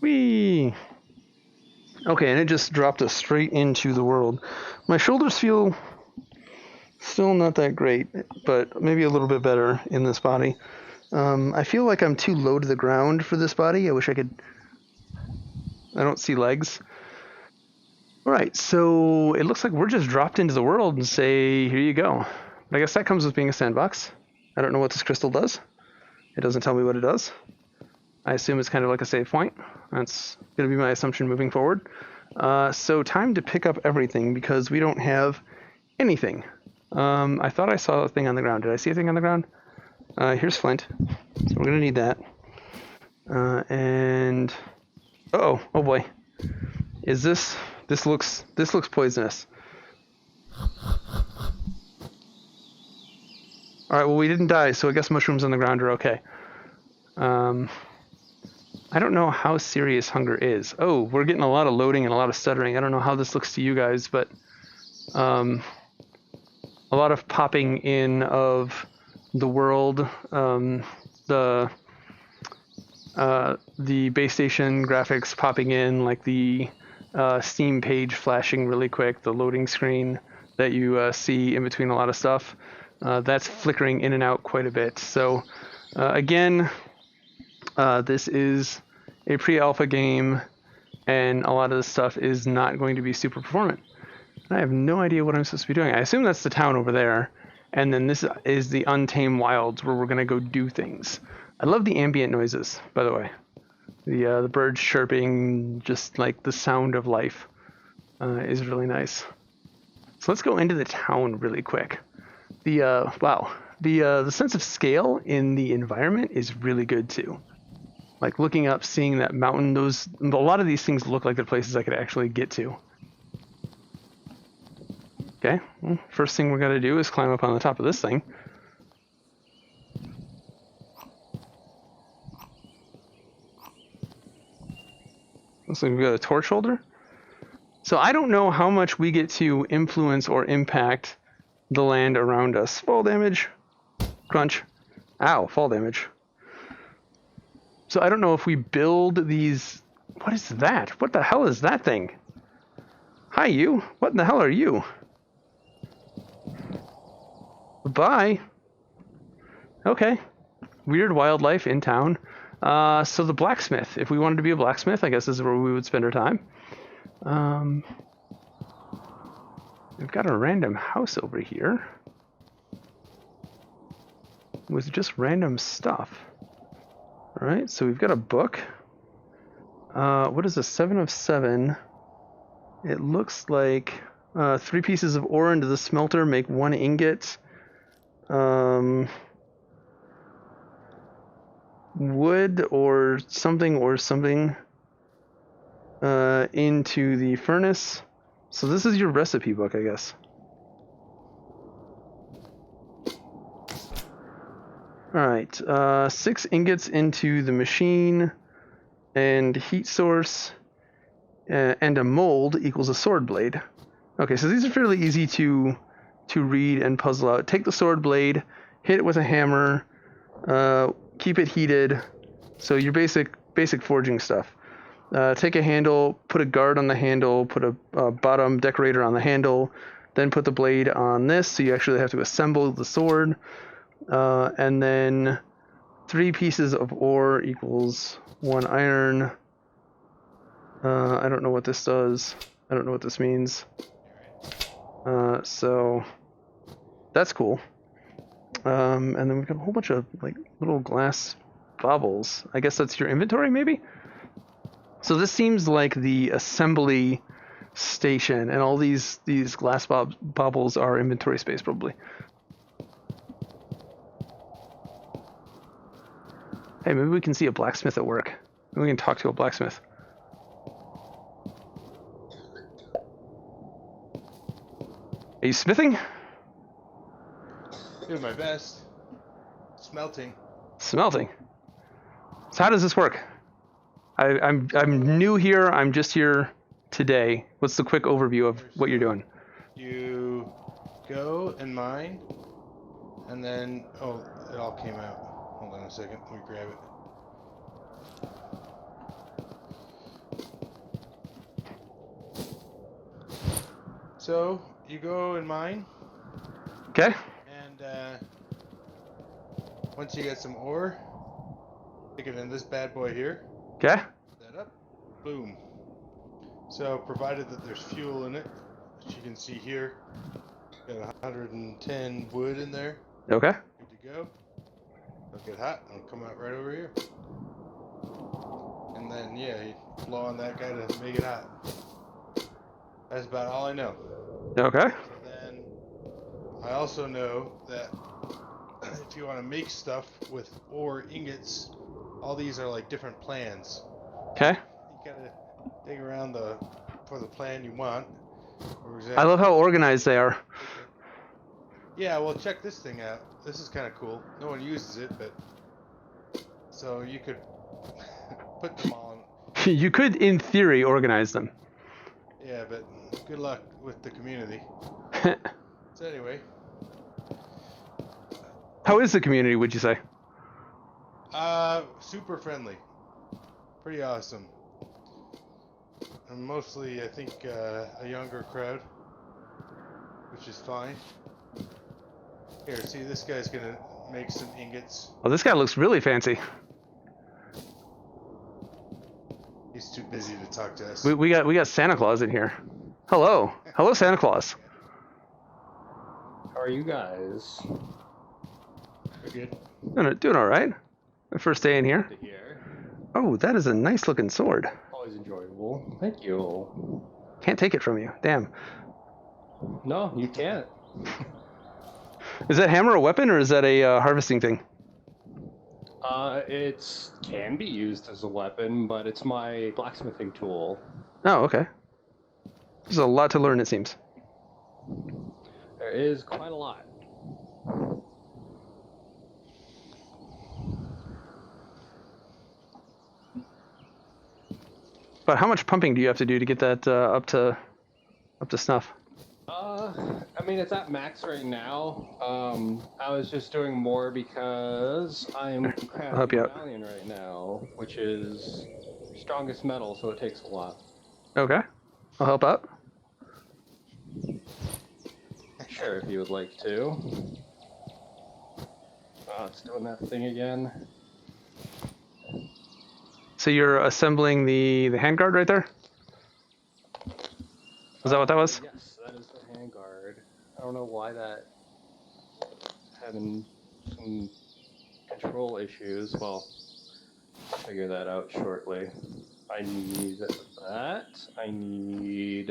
Whee! Okay, and it just dropped us straight into the world. My shoulders feel still not that great, but maybe a little bit better in this body. I feel like I'm too low to the ground for this body. I wish I could... I don't see legs. Alright, so it looks like we're just dropped into the world and say, here you go. But I guess that comes with being a sandbox. I don't know what this crystal does. It doesn't tell me what it does. I assume it's kind of like a save point. That's going to be my assumption moving forward. So time to pick up everything because we don't have anything. I thought I saw a thing on the ground. Did I see a thing on the ground? Here's flint. So we're going to need that. And... Uh-oh. Oh boy. Is this... This looks poisonous. Alright, well we didn't die, so I guess mushrooms on the ground are okay. I don't know how serious hunger is. Oh, we're getting a lot of loading and a lot of stuttering. I don't know how this looks to you guys, but a lot of popping in of the world. The base station graphics popping in, like the Steam page flashing really quick, the loading screen that you see in between a lot of stuff. That's flickering in and out quite a bit. So again, this is a pre-alpha game, and a lot of this stuff is not going to be super performant. I have no idea what I'm supposed to be doing. I assume that's the town over there, and then this is the Untamed Wilds where we're going to go do things. I love the ambient noises, by the way. The birds chirping, just like the sound of life, is really nice. So let's go into the town really quick. The sense of scale in the environment is really good too. Like looking up, seeing that mountain, a lot of these things look like they're places I could actually get to. Okay, well, first thing we're gonna do is climb up on the top of this thing. Looks like we've got a torch holder. So I don't know how much we get to influence or impact the land around us. Fall damage. Crunch. Ow, fall damage. So I don't know if we build these... What is that? What the hell is that thing? Hi, you. What in the hell are you? Bye. Okay. Weird wildlife in town. So the blacksmith. If we wanted to be a blacksmith, I guess this is where we would spend our time. We've got a random house over here with just random stuff. Alright, so we've got a book. What is a 7 of 7? It looks like 3 pieces of ore into the smelter make 1 ingot. Wood or something into the furnace. So this is your recipe book, I guess. Alright, 6 ingots into the machine, and heat source, and a mold equals a sword blade. Okay, so these are fairly easy to read and puzzle out. Take the sword blade, hit it with a hammer, keep it heated. So your basic forging stuff. Take a handle, put a guard on the handle, put a bottom decorator on the handle, then put the blade on this, so you actually have to assemble the sword. And then 3 pieces of ore equals 1 iron. I don't know what this does. I don't know what this means. So that's cool. And then we've got a whole bunch of like little glass baubles. I guess that's your inventory, maybe? So this seems like the assembly station, and all these glass baubles are inventory space, probably. Hey, maybe we can see a blacksmith at work. Maybe we can talk to a blacksmith. Are you smithing? Doing my best. Smelting. Smelting. So how does this work? I'm new here. I'm just here today. What's the quick overview of what you're doing? You go and mine, and then it all came out. Hold on a second. Let me grab it. So you go and mine, Okay. and once you get some ore, stick it in this bad boy here. Okay. That up. Boom. So provided that there's fuel in it, which you can see here, got 110 wood in there. Okay. Good to go. It'll get hot and it'll come out right over here. And then, yeah, you blow on that guy to make it hot. That's about all I know. Okay. So then, I also know that if you want to make stuff with ore ingots, all these are like different plans. Okay. You gotta dig around for the plan you want. For example, I love how organized they are. yeah, well, check this thing out. This is kind of cool. No one uses it, but so you could put them all in. You could, in theory, organize them. Yeah, but good luck with the community. So anyway, How is the community, would you say? super friendly, pretty awesome, and mostly I think a younger crowd, which is fine. Here, see, this guy's gonna make some ingots. Oh, this guy looks really fancy. He's too busy to talk to us. We got Santa Claus in here. Hello. Hello, Santa Claus. How are you guys? We're good. Doing all right. My first day in here. Good to hear. Oh, that is a nice looking sword. Always enjoyable. Thank you. Can't take it from you. Damn. No, you can't. Is that hammer a weapon or is that a harvesting thing? It can be used as a weapon, but it's my blacksmithing tool. Oh, okay. There's a lot to learn, it seems. There is quite a lot. But how much pumping do you have to do to get that up to snuff? I mean, it's at max right now. I was just doing more because I'm help you crafting out. medallion right now, which is strongest metal, so it takes a lot. Okay. I'll help out. Sure, if you would like to. Oh, it's doing that thing again. So you're assembling the handguard right there? Is that what that was? Yes, that is the handguard. I don't know why that having some control issues. Well, I'll figure that out shortly. I need that. I need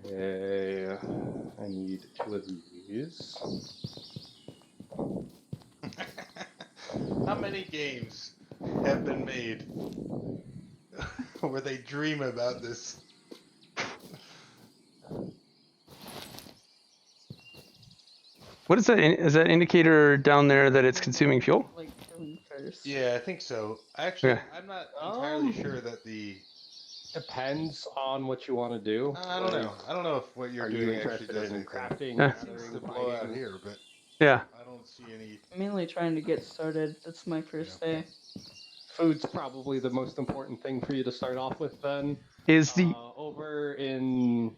I need 2 of these. How many games have been made where they dream about this? What is that? Is that indicator down there that it's consuming fuel? Like killing first. Yeah, I think so. Actually, Okay. I'm not entirely sure that the. Depends on what you want to do. I don't know. I don't know if what you're Are doing you actually interested does in anything. crafting, Yeah. It seems to blow out fighting? here, but Yeah. I don't see any. I'm mainly trying to get started. That's my first day. Food's probably the most important thing for you to start off with then. Is the Over in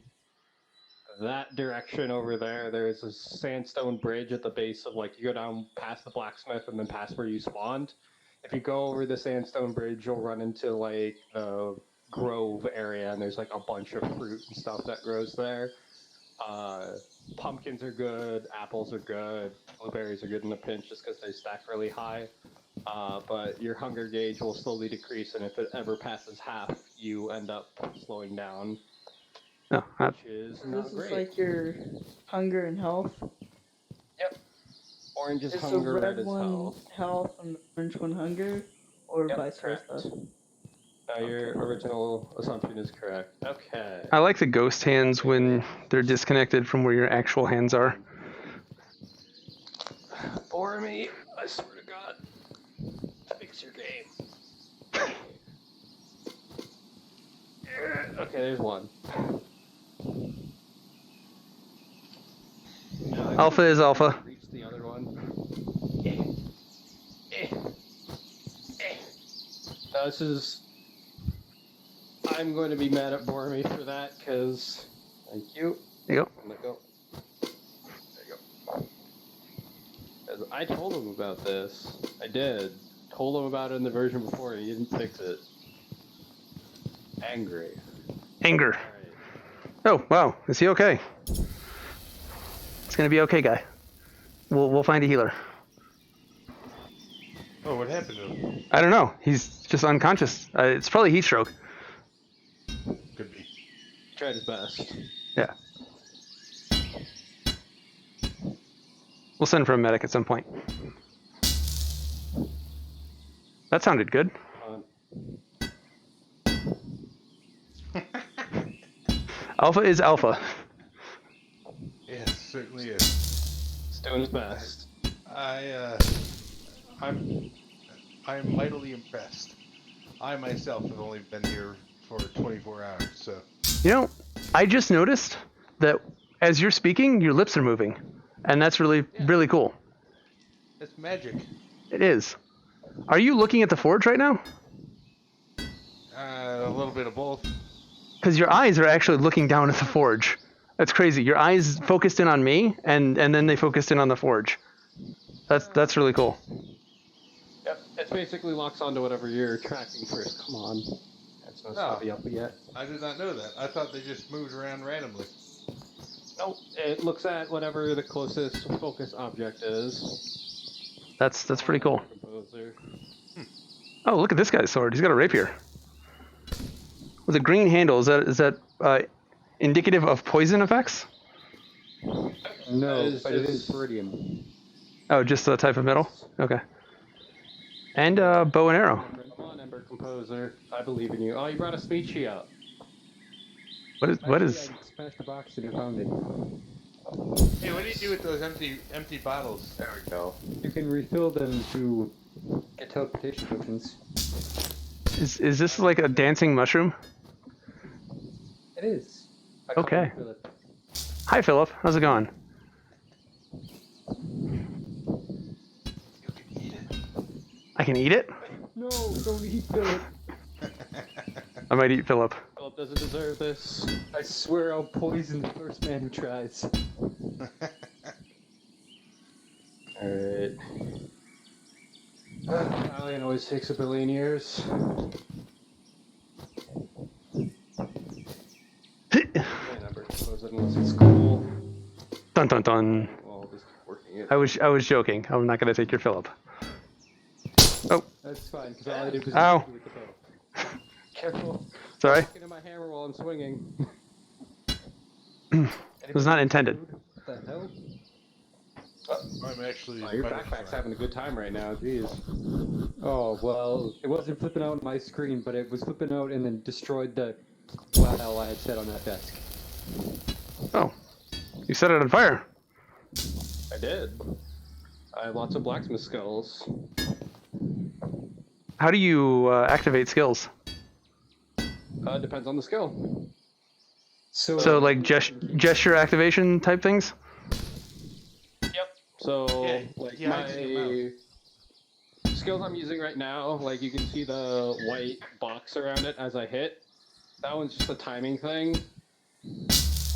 that direction over there, there's a sandstone bridge at the base of, like, you go down past the blacksmith and then past where you spawned. If you go over the sandstone bridge, you'll run into, like, the grove area, and there's, like, a bunch of fruit and stuff that grows there. Pumpkins are good, apples are good, blueberries are good in a pinch just because they stack really high. But your hunger gauge will slowly decrease, and if it ever passes half, you end up slowing down, no, which is not This is great. like your hunger and health. Orange is Is the hunger, red red is one health. health and the orange one hunger, or Yep, vice correct. versa? Your original assumption is correct. Okay. I like the ghost hands when they're disconnected from where your actual hands are. Bore me, I swear to God. Fix your game. Okay, there's one. Alpha is alpha. Reach the other one. This is. I'm going to be mad at Bormy for that because Thank you. There you go. Let go. There you go. 'Cause I told him about this. I did. Told him about it in the version before, and he didn't fix it. Angry. Anger. Alright. Oh, wow. Is he okay? It's gonna be okay, guy. We'll find a healer. Oh, what happened to him? I don't know. He's just unconscious. It's probably heat stroke. Could be. He tried his best. Yeah. We'll send for a medic at some point. That sounded good. Alpha is alpha. Yes, certainly is. He's doing his best. I'm mightily impressed. I myself have only been here for 24 hours, so. You know, I just noticed that as you're speaking, your lips are moving. And that's really, really cool. It's magic. It is. Are you looking at the forge right now? A little bit of both. Because your eyes are actually looking down at the forge. That's crazy. Your eyes focused in on me, and then they focused in on the forge. That's really cool. Yep, it basically locks onto whatever you're tracking first. Come on. That's not sloppy up yet. I did not know that. I thought they just moved around randomly. Nope, it looks at whatever the closest focus object is. That's pretty cool. Composer. Oh, look at this guy's sword. He's got a rapier. With a green handle, is that indicative of poison effects? No, but it is Viridium. Oh, just the type of metal? Okay. And bow and arrow. Come on, Ember Composer. I believe in you. Oh, you brought a speechy up. What is? I smashed the box and found it. Hey, what do you do with those empty bottles? There we go. You can refill them to get teleportation tokens. Is this like a dancing mushroom? It is. Okay. Hi, Philip. How's it going? You can eat it. I can eat it? No, don't eat Philip. I might eat Philip. Philip doesn't deserve this. I swear I'll poison the first man who tries. Alright. Alien always takes a billion years. Ember Composer, unless it's cool. Dun dun dun. Well, just keep working it. I was joking. I'm not gonna take your Philip. Oh, That's fine, because all I did was Ow. with the bow. Careful. sorry. Looking at my hammer while I'm swinging. It was not intended. What the hell? I'm actually. Oh, your backpack's having a good time right now. Jeez. Oh, well, it wasn't flipping out on my screen, but it was flipping out and then destroyed the file I had set on that desk. Oh, you set it on fire. I did. I have lots of blacksmith skills. How do you activate skills? Depends on the skill. So like gesture activation type things? Yep. So, Yeah, like yeah, I see my skills I'm using right now, like you can see the white box around it as I hit. That one's just a timing thing.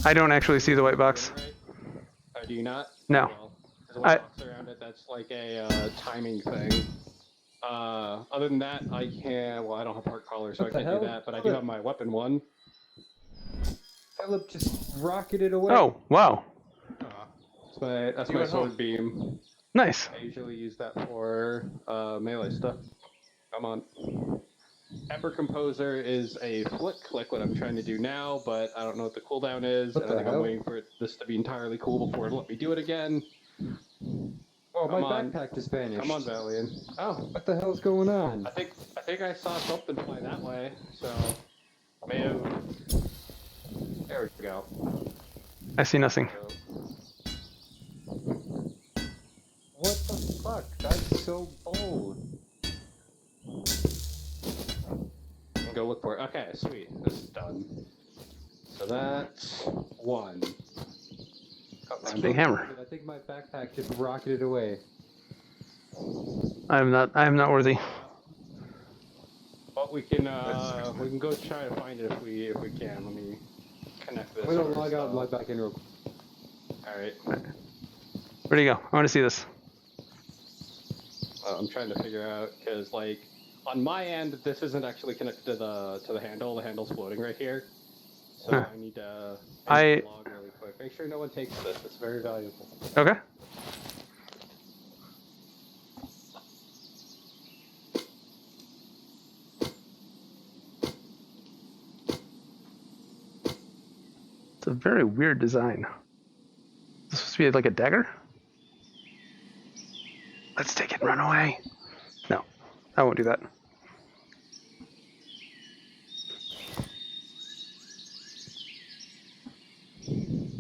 I don't actually see the white box. Right? Or do you not? No. Well, there's a white box around it that's like a timing thing. Other than that, I can. Well, I don't have part collar, so I What the can't hell? do that. But I do have my weapon one. Philip just rocketed away. Oh, wow. That's You my went home. sword beam. Nice. I usually use that for melee stuff. Come on. Ember Composer is a flick click, what I'm trying to do now, but I don't know what the cooldown is, What and I the think I'm hell? waiting for this to be entirely cool before it'll let me do it again. Oh, my Come on. backpack just vanished. Come on, Valiant. Oh, What the hell's going on? I think I saw something fly that way, so I may have. There we go. I see nothing. What the fuck? That's so bold. Go look for it. Okay, sweet. This is done. So that's one. It's a big hammer. I think my backpack just rocketed away. I am not worthy. But we can go try to find it if we can. Let me connect this. I'm gonna over, log out and so- log back in real quick. All right. Where'd he go? I want to see this. I'm trying to figure out because, like, on my end, this isn't actually connected to the handle. The handle's floating right here. So Huh. I need to I- log really quick. Make sure no one takes this. It's very valuable. Okay. It's a very weird design. Is this supposed to be like a dagger? Let's take it and run away. No, I won't do that.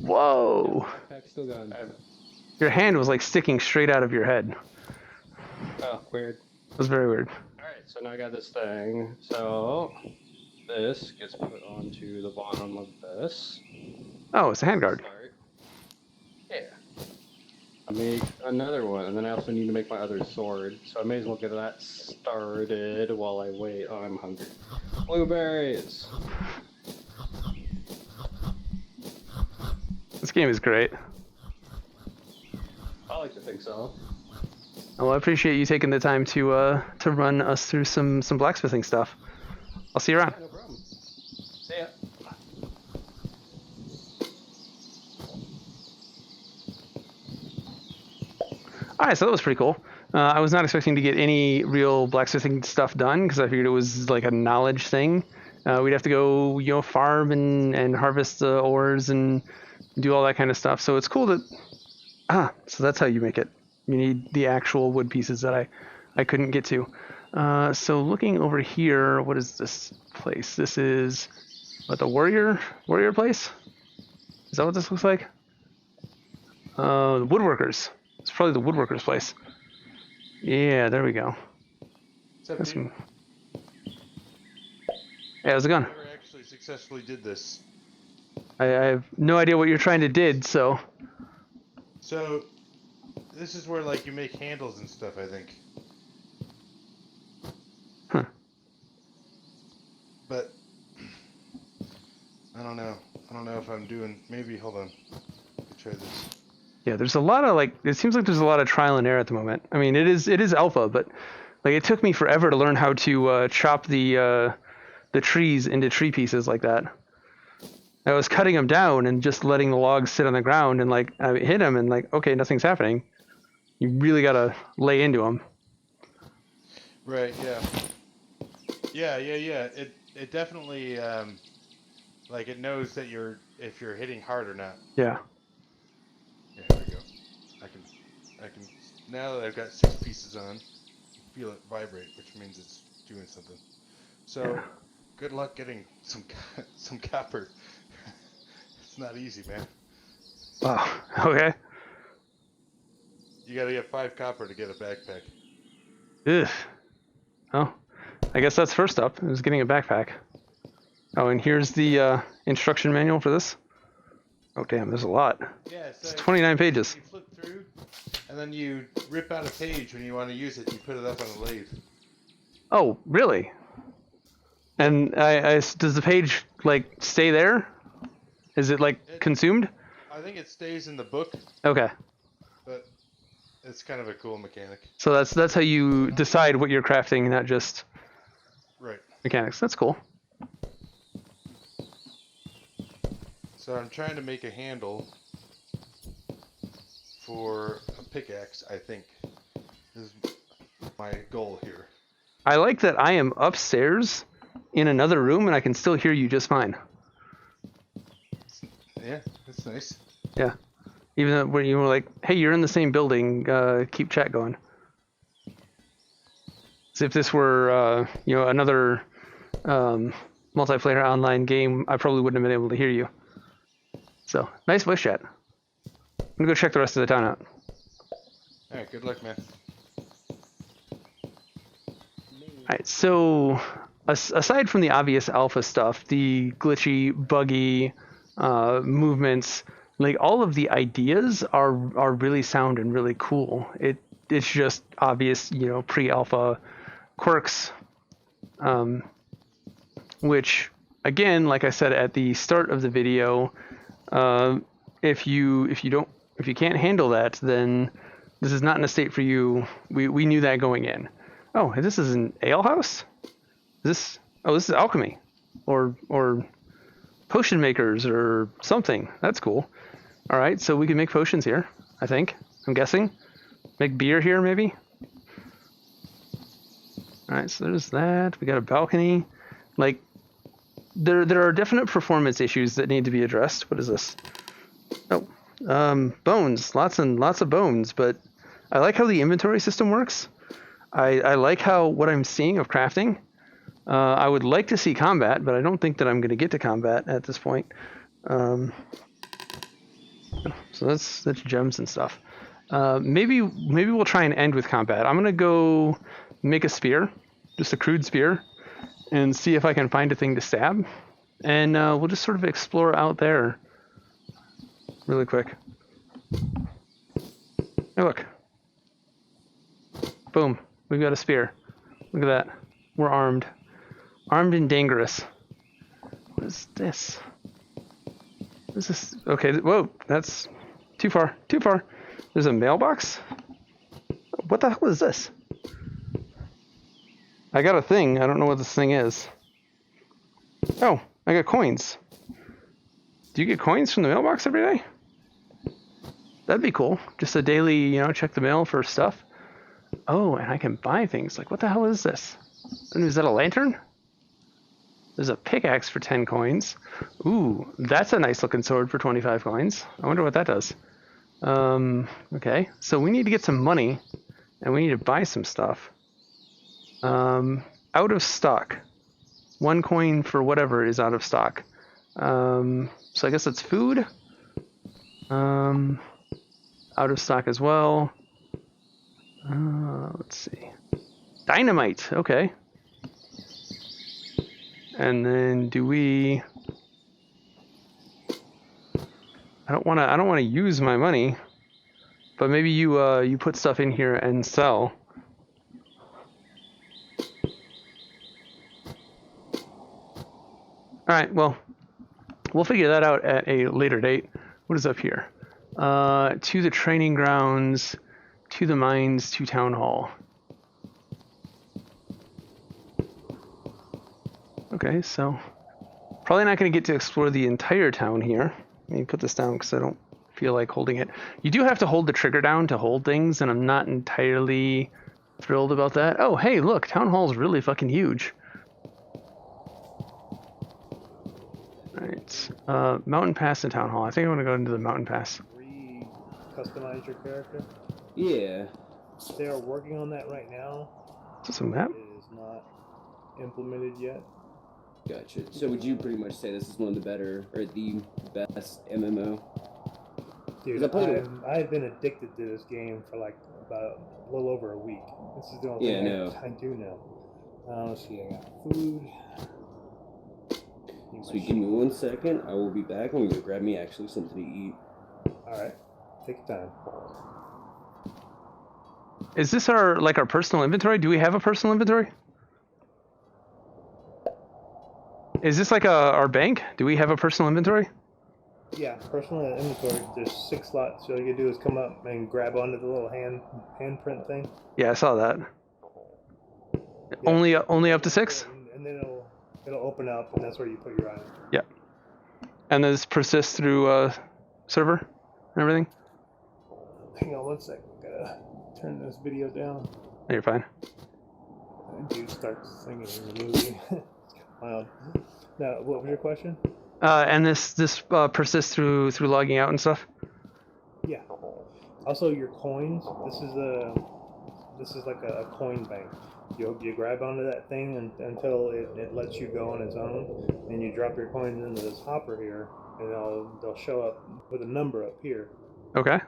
Whoa! Backpack's still gone. Your hand was like sticking straight out of your head. Oh, weird. It was very weird. All right, so now I got this thing. So this gets put onto the bottom of this. Oh, it's a handguard. Start. Yeah. I make another one, and then I also need to make my other sword. So I may as well get that started while I wait. Oh, I'm hungry. Blueberries. This game is great. I like to think so. Well, I appreciate you taking the time to run us through some blacksmithing stuff. I'll see you around. Yeah, no problem. See ya. All right, so that was pretty cool. I was not expecting to get any real blacksmithing stuff done because I figured it was like a knowledge thing. We'd have to go, farm and harvest the ores and do all that kind of stuff. So it's cool that so that's how you make it. You need the actual wood pieces that I couldn't get to. So looking over here, what is this place? This is what, the warrior place? Is that what this looks like? The woodworkers. It's probably the woodworkers place. Yeah, there we go. What's up, That's dude? Hey, how's it going? Never actually successfully did this. I have no idea what you're trying to did, so So, this is where like you make handles and stuff, I think. Huh. But I don't know. I don't know if I'm doing. Maybe hold on. Let me try this. yeah, there's a lot of it seems like there's a lot of trial and error at the moment. I mean, it is alpha, but like it took me forever to learn how to chop the trees into tree pieces like that. I was cutting them down and just letting the logs sit on the ground, and like I hit them and like, okay, nothing's happening. You really gotta lay into them. Right. Yeah. Yeah. It definitely like it knows that if you're hitting hard or not. Yeah. Yeah, here we go. I can now that I've got 6 pieces on, feel it vibrate, which means it's doing something. So, Yeah. good luck getting some copper. It's not easy, man. Wow. Okay. You gotta get 5 copper to get a backpack. Ugh. Oh, I guess that's first up. Is getting a backpack. Oh, and here's the instruction manual for this. Oh, damn, there's a lot. Yeah, so It's 29 pages. you flip through, and then you rip out a page when you want to use it, and you put it up on a lathe. Oh, really? And does the page like stay there? Is it like consumed? I think it stays in the book, Okay. but it's kind of a cool mechanic. So that's how you decide what you're crafting, not just Right. mechanics. That's cool. So I'm trying to make a handle for a pickaxe, I think. This is my goal here. I like that I am upstairs in another room and I can still hear you just fine. Yeah, that's nice. Yeah. Even though when you were like, hey, you're in the same building, keep chat going. As if this were, another multiplayer online game, I probably wouldn't have been able to hear you. So, nice voice chat. I'm gonna go check the rest of the town out. Alright, good luck, man. Alright, so aside from the obvious alpha stuff, the glitchy, buggy movements, like all of the ideas are really sound and really cool. It's just obvious, pre-alpha quirks, which again, like I said at the start of the video, if you can't handle that, then this is not an estate for you. We knew that going in. Oh, this is an ale house? This is Alchemy. Or potion makers or something. That's cool. Alright, so we can make potions here, I think. I'm guessing. Make beer here, maybe? Alright, so there's that. We got a balcony. Like, there are definite performance issues that need to be addressed. What is this? Oh, bones. Lots and lots of bones, but I like how the inventory system works. I like how what I'm seeing of crafting. I would like to see combat, but I don't think that I'm going to get to combat at this point. So that's gems and stuff. Maybe we'll try and end with combat. I'm going to go make a spear, just a crude spear, and see if I can find a thing to stab. And we'll just sort of explore out there really quick. Hey, look. Boom. We've got a spear. Look at that. We're armed. Armed and dangerous. What is this? What is this? Okay, whoa. That's too far. Too far. There's a mailbox? What the hell is this? I got a thing. I don't know what this thing is. Oh, I got coins. Do you get coins from the mailbox every day? That'd be cool. Just a daily, check the mail for stuff. Oh, and I can buy things. Like, what the hell is this? And is that a lantern? There's a pickaxe for 10 coins. Ooh, that's a nice looking sword for 25 coins. I wonder what that does. Okay, so we need to get some money, and we need to buy some stuff. Out of stock. 1 coin for whatever is out of stock. So I guess it's food. Out of stock as well. Let's see. Dynamite. Okay. And then do we? I don't want to use my money, but maybe you put stuff in here and sell. All right. Well, we'll figure that out at a later date. What is up here? To the training grounds, to the mines, to town hall. Okay, so probably not going to get to explore the entire town here. Let me put this down because I don't feel like holding it. You do have to hold the trigger down to hold things, and I'm not entirely thrilled about that. Oh, hey, look, town hall is really fucking huge. Alright, mountain pass and town hall. I think I want to go into the mountain pass. Customize your character? Yeah. They are working on that right now. Is this a map? It is not implemented yet. Gotcha. So would you pretty much say this is one of the better, or the best MMO? Dude, I've been addicted to this game for like about a little over a week. This is the only thing I do now. Let's see, I got food. Sweet, give me 1 second. I will be back. I'm going to go grab me actually something to eat. Alright, take your time. Is this our personal inventory? Do we have a personal inventory? Is this like our bank? Do we have a personal inventory? Yeah, personal inventory. There's 6 slots. So all you gotta do is come up and grab onto the little handprint thing. Yeah, I saw that. Yeah. Only up to 6? And then it'll open up, and that's where you put your item. Yeah. And this persists through server and everything? Hang on 1 second. Gotta turn this video down. No, you're fine. Dude starts singing in the movie. Wow. Now, what was your question? And this persists through logging out and stuff? Yeah. Also, your coins. This is like a coin bank. You grab onto that thing until it lets you go on its own, and you drop your coins into this hopper here, and they'll show up with a number up here. Okay.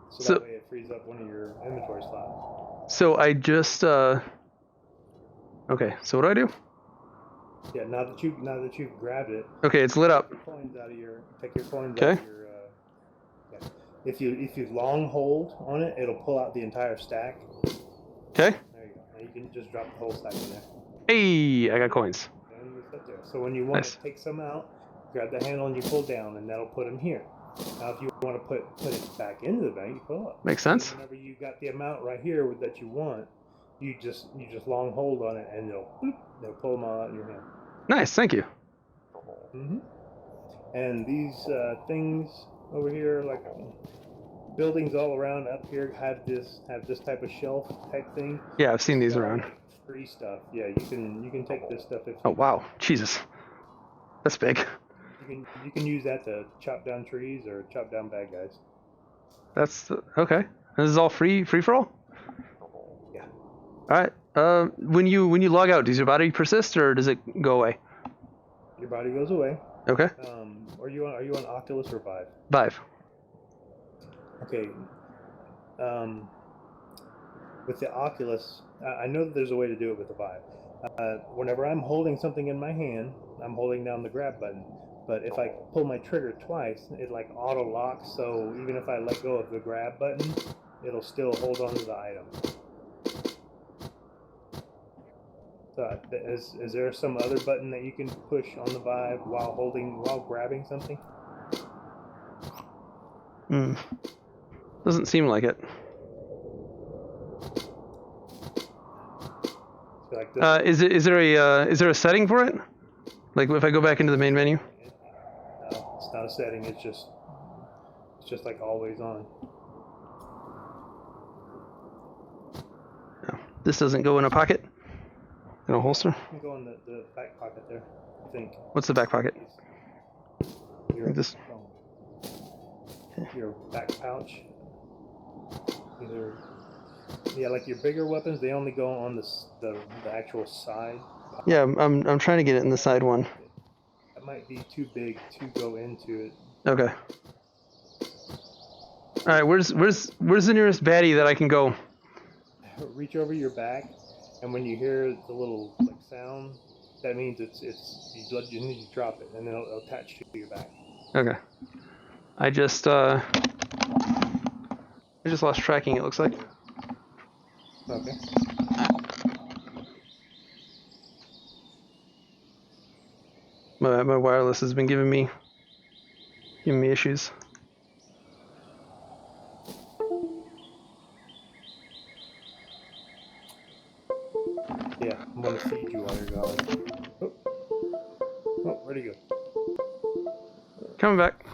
So that way it frees up one of your inventory slots. So I just okay. So what do I do? Yeah. Now that you've grabbed it. Okay, it's lit up. Take your coins out of your. Yeah. If you long hold on it, it'll pull out the entire stack. Okay. There you go. Now you can just drop the whole stack in there. Hey, I got coins. And up there. So when you want Nice. to take some out, grab the handle and you pull down, and that'll put them here. Now, if you want to put it back into the bank, you pull up. Makes sense. And whenever you got the amount right here that you want, you just long hold on it, and they'll pull them all out in your hand. Nice, thank you. Mm-hmm. And these things over here, like buildings all around up here, have this type of shelf type thing. Yeah, I've seen these around. Free stuff. Yeah, you can take this stuff if Oh wow, Jesus, that's big. you can use that to chop down trees or chop down bad guys. That's okay. This is all free for all. Yeah. All right. When you log out, does your body persist or does it go away? Your body goes away. Okay. Are you on Oculus or Vive? Vive. Okay. With the Oculus, I know that there's a way to do it with the Vive. Whenever I'm holding something in my hand, I'm holding down the grab button. But if I pull my trigger twice, it like auto locks. So even if I let go of the grab button, it'll still hold on to the item. So is there some other button that you can push on the Vive while grabbing something? Doesn't seem like it. So like this. Is there a setting for it? Like if I go back into the main menu? No, it's not a setting. It's just like always on. No. This doesn't go in a pocket? In a holster? It can go in the back pocket there, I think. What's the back pocket? Your, Like this? your back pouch. Yeah, like your bigger weapons, they only go on the actual side. Yeah, I'm trying to get it in the side one. That might be too big to go into it. Okay. All right, where's the nearest baddie that I can go? Reach over your back, and when you hear the little like sound, that means you need to drop it, and then it'll attach to your back. Okay. I just lost tracking. It looks like. Okay. My wireless has been giving me issues. Yeah, I'm gonna feed you while you're gone. Oh, where'd he go? Coming back.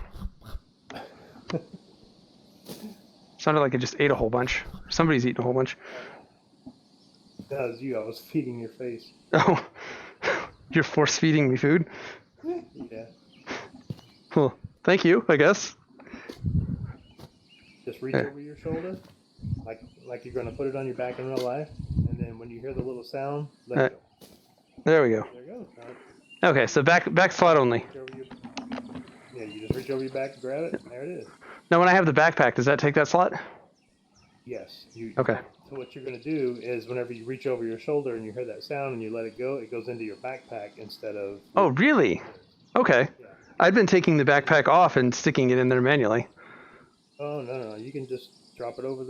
Sounded like it just ate a whole bunch. Somebody's eating a whole bunch. That was you. I was feeding your face. Oh, you're force feeding me food? Yeah. Well, thank you, I guess. Just reach over your shoulder, like you're gonna put it on your back in real life, and then when you hear the little sound, let it go. There we go. There you go. Okay, so back slot only. Yeah, you just reach over your back, grab it, and there it is. Now, when I have the backpack, does that take that slot? Yes. Okay. So what you're gonna do is whenever you reach over your shoulder and you hear that sound and you let it go, it goes into your backpack instead of. Oh, really? Okay. Yeah. I've been taking the backpack off and sticking it in there manually. Oh no! You can just drop it over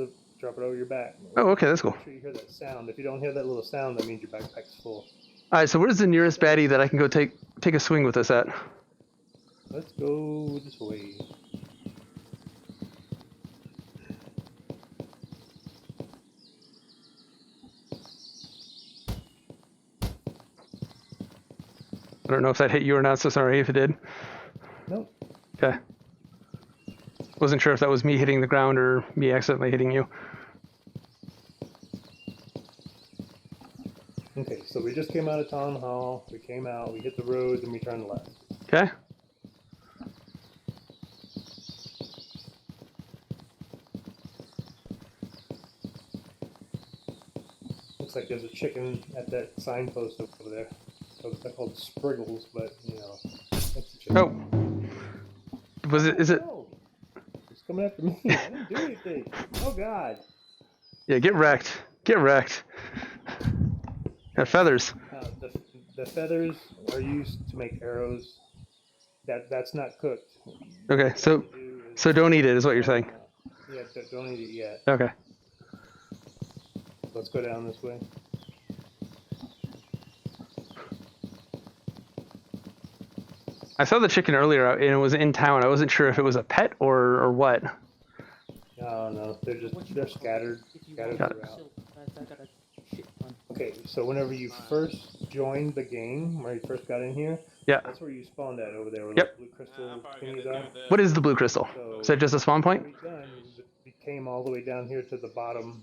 your back. Oh, okay, that's cool. Make sure you hear that sound. If you don't hear that little sound, that means your backpack's full. All right, so where's the nearest baddie that I can go take a swing with this at? Let's go this way. I don't know if that hit you or not, so sorry if it did. Nope. Okay. Wasn't sure if that was me hitting the ground or me accidentally hitting you. Okay, so we just came out of town hall. We came out, we hit the road, and we turned left. Okay. Looks like there's a chicken at that signpost over there. They're called Spriggles, but you know, that's a chicken. Oh. Is it? Oh, it's coming after me. I didn't do anything. Oh God. Yeah, get wrecked. Get wrecked. Got feathers. The feathers are used to make arrows. That's not cooked. Okay, so don't eat it is what you're saying. Yeah, don't eat it yet. Okay. Let's go down this way. I saw the chicken earlier, and it was in town. I wasn't sure if it was a pet or what. Oh no, they're scattered Got it. throughout. Okay, so whenever you first joined the game, where you first got in here, Yeah. that's where you spawned at over there, where Yep. those blue crystal thingies are. What is the blue crystal? So Is that just a spawn point? what we've done is we came all the way down here to the bottom,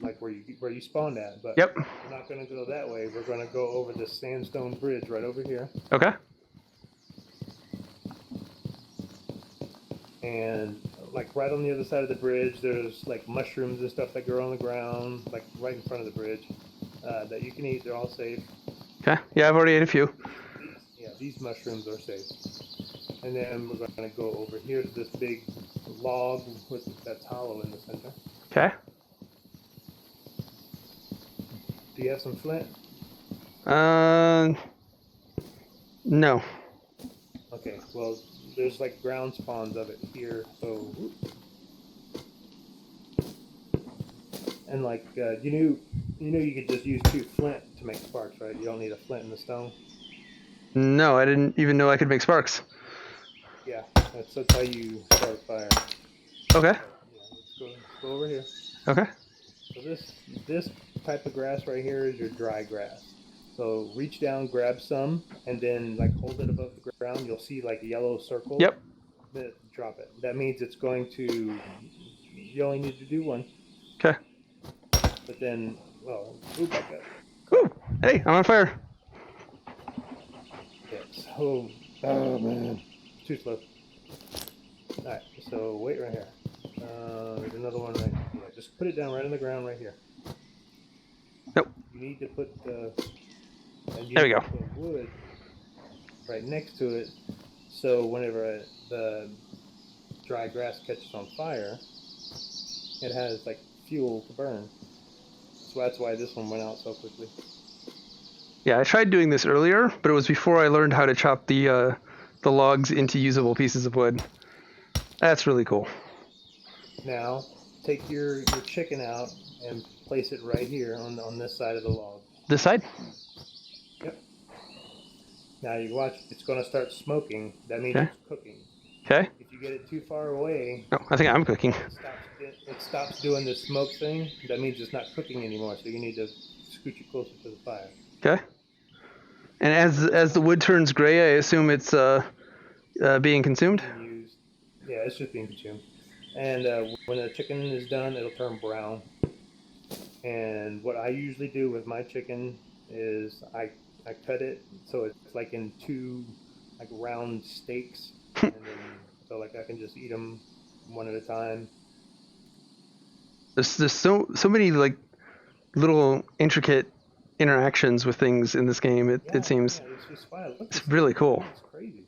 like where you spawned at. But Yep. we're not going to go that way. We're going to go over the sandstone bridge right over here. Okay. And like right on the other side of the bridge, there's like mushrooms and stuff that grow on the ground, like right in front of the bridge, that you can eat. They're all safe. Okay. Yeah, I've already ate a few. These mushrooms are safe. And then we're going to go over here to this big log that's hollow in the center. Okay. Do you have some flint? No. Okay, well, there's like ground spawns of it here, so. And like, you knew you could just use 2 flint to make sparks, right? You don't need a flint and a stone. No, I didn't even know I could make sparks. Yeah, that's how you start a fire. Okay. Yeah, let's go over here. Okay. So this type of grass right here is your dry grass. So reach down, grab some, and then like hold it above the ground. You'll see like a yellow circle. Yep. Then drop it. That means it's going to. You only need to do 1. Okay. But then, well, move back up. Ooh. Hey, I'm on fire. Yeah. Oh man, too slow. All right. So wait right here. There's another one right. Yeah. Just put it down right on the ground right here. Nope. You need to put the. There we go. Put wood right next to it, so whenever the dry grass catches on fire, it has like fuel to burn. So that's why this one went out so quickly. Yeah, I tried doing this earlier, but it was before I learned how to chop the logs into usable pieces of wood. That's really cool. Now, take your chicken out and place it right here on this side of the log. This side? Yep. Now you watch, it's going to start smoking. That means Okay. it's cooking. Okay. If you get it too far away, No, I think I'm cooking. it stops doing the smoke thing. That means it's not cooking anymore. So you need to scooch it closer to the fire. Okay. And as the wood turns gray, I assume it's being consumed? Yeah, it's just being consumed. And when the chicken is done, it'll turn brown. And what I usually do with my chicken is I cut it so it's like in 2 like round steaks, and then so like I can just eat them one at a time. There's so many like little intricate interactions with things in this game. It seems Yeah, it's just fun. Look, it's really cool. It's crazy,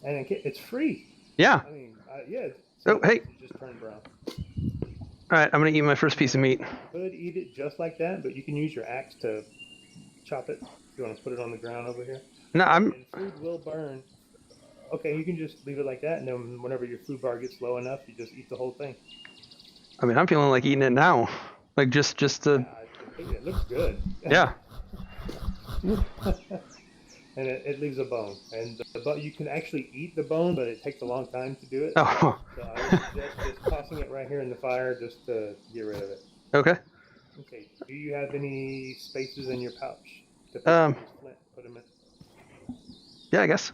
and it's free. Yeah. I mean, yeah. Oh, hey. It just turned brown. All right, I'm gonna eat my first piece of meat. You could eat it just like that, but you can use your axe to chop it. If you want to put it on the ground over here. No, And food will burn. Okay, you can just leave it like that, and then whenever your food bar gets low enough, you just eat the whole thing. I mean, I'm feeling like eating it now. Like just to. It looks good. Yeah. And it leaves a bone, and you can actually eat the bone, but it takes a long time to do it. Oh. So I would suggest just tossing it right here in the fire just to get rid of it. Okay. Okay. Do you have any spaces in your pouch to put them in? Yeah, I guess.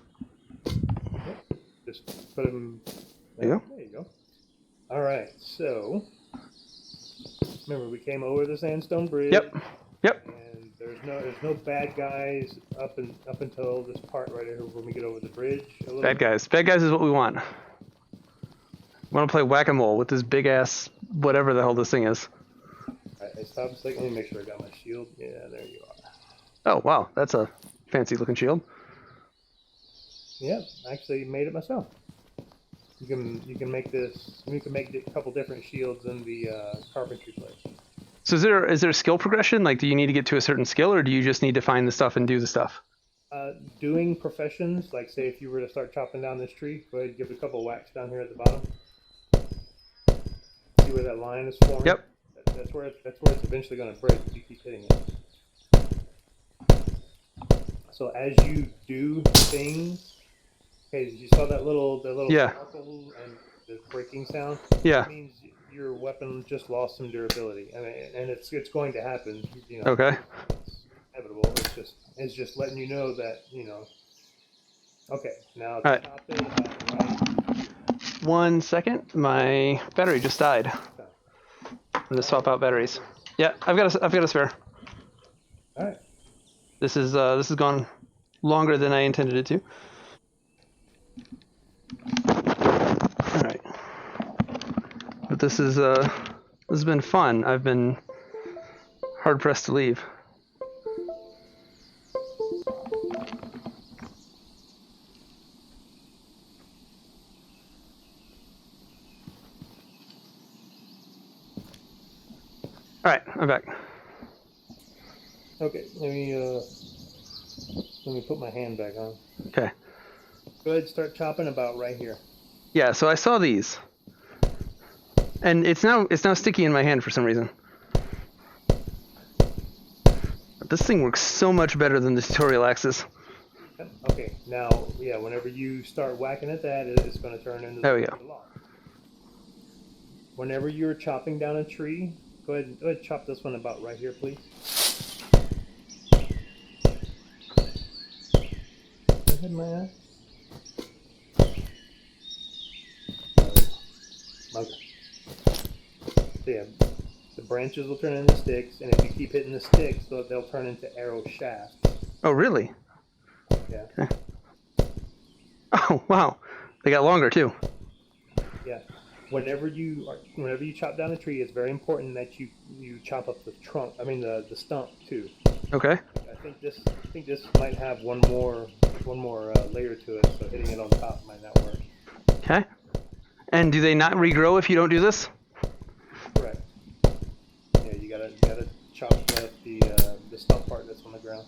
Just put them. There you go. There you go. All right. So remember, we came over the sandstone bridge. Yep. And there's no bad guys up until this part right here when we get over the bridge. Bad guys. Bad guys is what we want. We want to play whack-a-mole with this big ass whatever the hell this thing is. Alright, stop a second. Let me make sure I got my shield. Yeah, there you are. Oh wow, that's a fancy looking shield. Yep, I actually made it myself. You can make this. You can make a couple different shields in the carpentry place. So is there skill progression? Like, do you need to get to a certain skill, or do you just need to find the stuff and do the stuff? Doing professions, like say if you were to start chopping down this tree, go ahead and give it a couple whacks down here at the bottom. See where that line is forming? Yep. That's where it's eventually going to break if you keep hitting it. So as you do things, Okay, you saw that little Yeah. sparkle and the breaking sound? Yeah. That means your weapon just lost some durability. I mean, and it's going to happen. You know, Okay. it's inevitable. It's just letting you know that Okay, now All right. chop it about right. 1 second. My battery just died. I'm gonna swap out batteries. Yeah, I've got a spare. All right. This has gone longer than I intended it to. All right. But this has been fun. I've been hard pressed to leave. All right, I'm back. Okay, let me put my hand back on. Okay. Go ahead and start chopping about right here. Yeah, so I saw these, and it's now sticky in my hand for some reason. But this thing works so much better than the tutorial axes. Okay, now whenever you start whacking at that, it's going to turn into There we go. the log. Whenever you're chopping down a tree, go ahead and chop this one about right here, please. Go ahead, Maya. Okay. So yeah, the branches will turn into sticks, and if you keep hitting the sticks, they'll turn into arrow shafts. Oh, really? Yeah. Okay. Oh, wow. They got longer too. Yeah. Whenever you chop down a tree, it's very important that you chop up the trunk. I mean the stump too. Okay. I think this might have one more layer to it, so hitting it on top might not work. Okay. And do they not regrow if you don't do this? Correct. Yeah, you gotta chop up the stump part that's on the ground.